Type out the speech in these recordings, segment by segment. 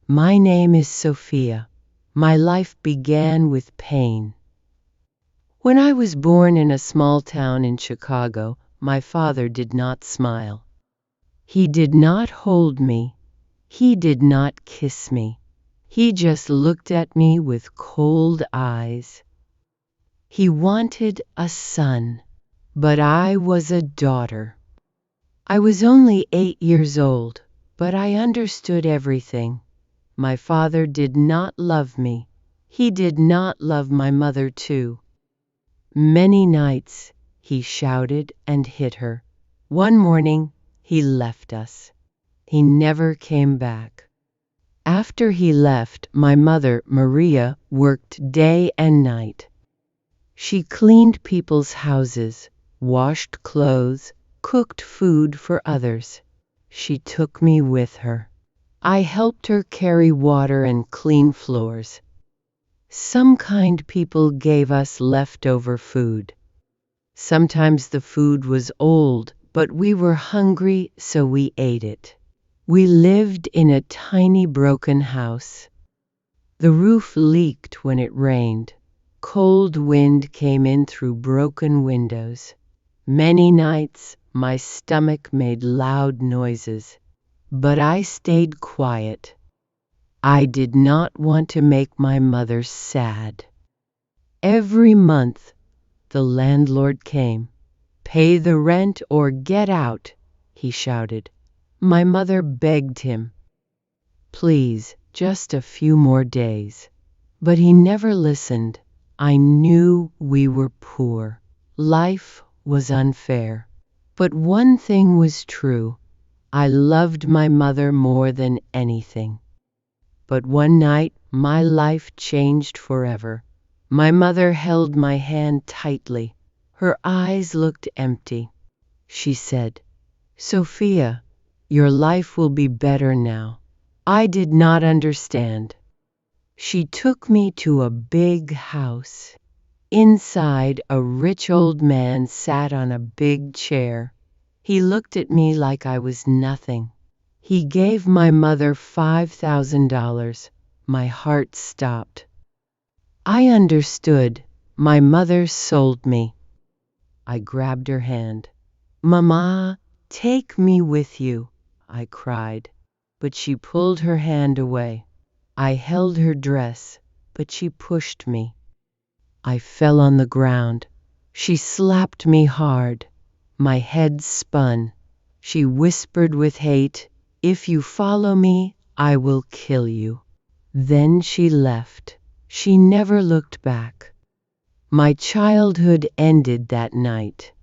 My name is Sophia. My life began with pain. When I was born in a small town in Chicago, my father did not smile. He did not hold me. He did not kiss me. He just looked at me with cold eyes. He wanted a son, but I was a daughter. I was only 8 years old, but I understood everything. My father did not love me. He did not love my mother too. Many nights he shouted and hit her. One morning he left us. He never came back. After he left, my mother, Maria, worked day and night. She cleaned people's houses, washed clothes, cooked food for others. She took me with her. I helped her carry water and clean floors. Some kind people gave us leftover food. Sometimes the food was old, but we were hungry, so we ate it. We lived in a tiny broken house. The roof leaked when it rained. Cold wind came in through broken windows. Many nights my stomach made loud noises, but I stayed quiet. I did not want to make my mother sad. Every month, the landlord came. "Pay the rent or get out," he shouted. My mother begged him, "Please, just a few more days." But he never listened. I knew we were poor. Life was unfair. But one thing was true. I loved my mother more than anything. But one night, my life changed forever. My mother held my hand tightly. Her eyes looked empty. She said, "Sophia, your life will be better now." I did not understand. She took me to a big house. Inside, a rich old man sat on a big chair. He looked at me like I was nothing. He gave my mother $5,000. My heart stopped. I understood. My mother sold me. I grabbed her hand. "Mama, take me with you," I cried. But she pulled her hand away. I held her dress, but she pushed me. I fell on the ground. She slapped me hard. My head spun. She whispered with hate, "If you follow me, I will kill you." Then she left. She never looked back. My childhood ended that night.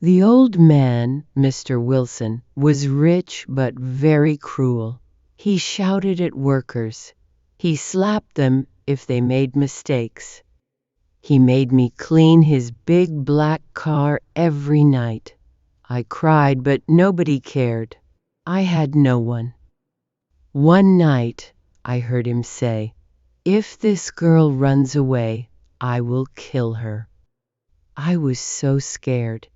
The old man, Mr. Wilson, was rich but very cruel. He shouted at workers. He slapped them if they made mistakes. He made me clean his big black car every night. I cried, but nobody cared. I had no one. One night, I heard him say, "If this girl runs away, I will kill her." I was so scared.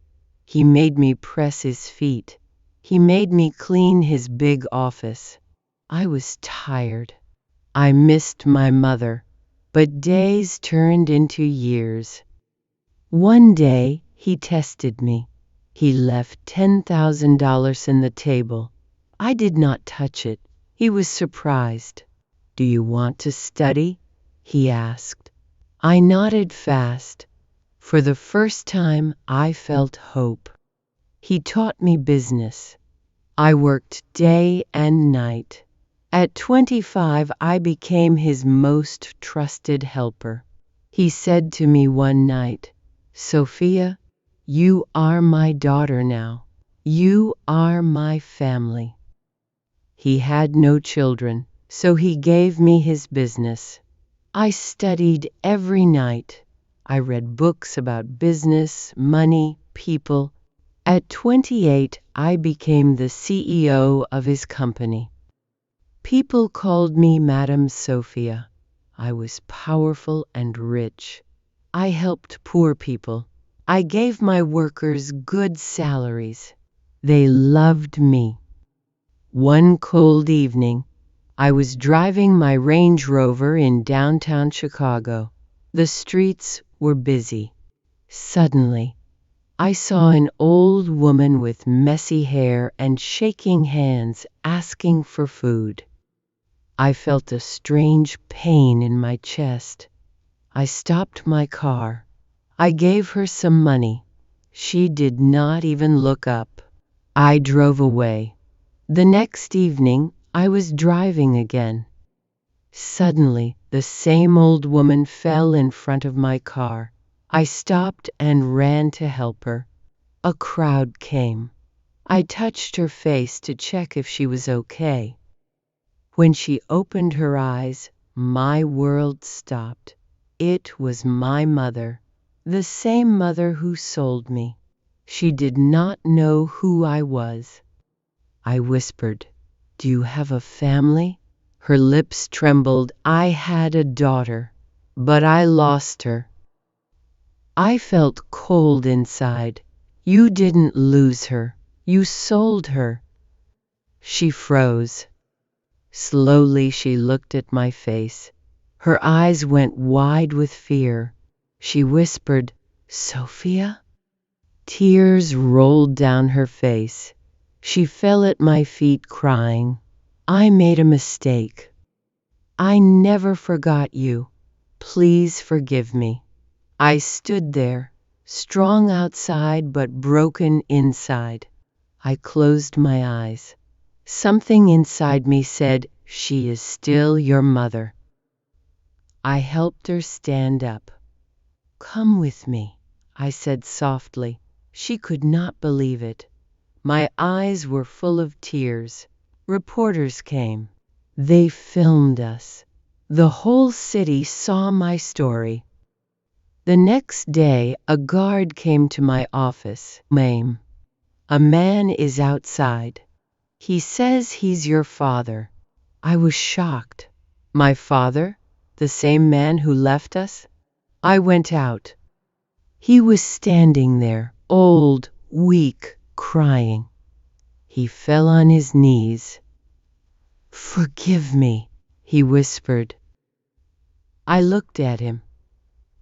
He made me press his feet. He made me clean his big office. I was tired. I missed my mother, but days turned into years. One day, he tested me. He left $10,000 in the table. I did not touch it. He was surprised. "Do you want to study?" he asked. I nodded fast. For the first time, I felt hope. He taught me business. I worked day and night. At 25, I became his most trusted helper. He said to me one night, "Sophia, you are my daughter now. You are my family." He had no children, so he gave me his business. I studied every night. I read books about business, money, people. At 28, I became the CEO of his company. People called me Madame Sophia. I was powerful and rich. I helped poor people. I gave my workers good salaries. They loved me. One cold evening, I was driving my Range Rover in downtown Chicago. The streets were busy. Suddenly, I saw an old woman with messy hair and shaking hands asking for food. I felt a strange pain in my chest. I stopped my car. I gave her some money. She did not even look up. I drove away. The next evening, I was driving again. Suddenly, the same old woman fell in front of my car. I stopped and ran to help her. A crowd came. I touched her face to check if she was okay. When she opened her eyes, my world stopped. It was my mother, the same mother who sold me. She did not know who I was. I whispered, "Do you have a family?" Her lips trembled. "I had a daughter, but I lost her." I felt cold inside. "You didn't lose her. You sold her." She froze. Slowly she looked at my face. Her eyes went wide with fear. She whispered, "Sophia?" Tears rolled down her face. She fell at my feet crying. "I made a mistake. I never forgot you. Please forgive me." I stood there, strong outside but broken inside. I closed my eyes. Something inside me said, "She is still your mother." I helped her stand up. "Come with me," I said softly. She could not believe it. My eyes were full of tears. Reporters came. They filmed us. The whole city saw my story. The next day, a guard came to my office. "Ma'am, a man is outside. He says he's your father." I was shocked. My father? The same man who left us? I went out. He was standing there, old, weak, crying. He fell on his knees. "Forgive me," he whispered. I looked at him.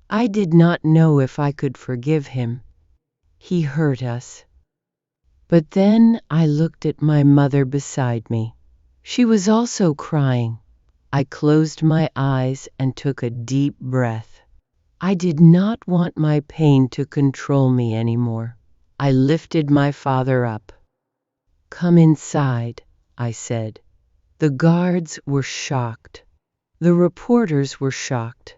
I did not know if I could forgive him. He hurt us. But then I looked at my mother beside me. She was also crying. I closed my eyes and took a deep breath. I did not want my pain to control me anymore. I lifted my father up. "Come inside," I said. The guards were shocked. The reporters were shocked.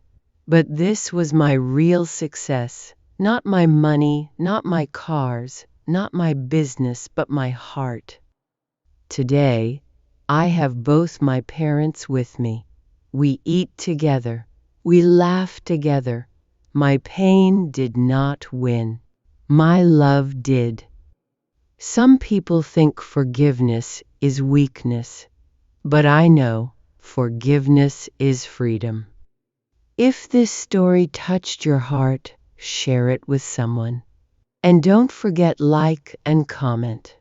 But this was my real success. Not my money, not my cars, not my business, but my heart. Today, I have both my parents with me. We eat together. We laugh together. My pain did not win. My love did. Some people think forgiveness is weakness, but I know forgiveness is freedom. If this story touched your heart, share it with someone. And don't forget like and comment.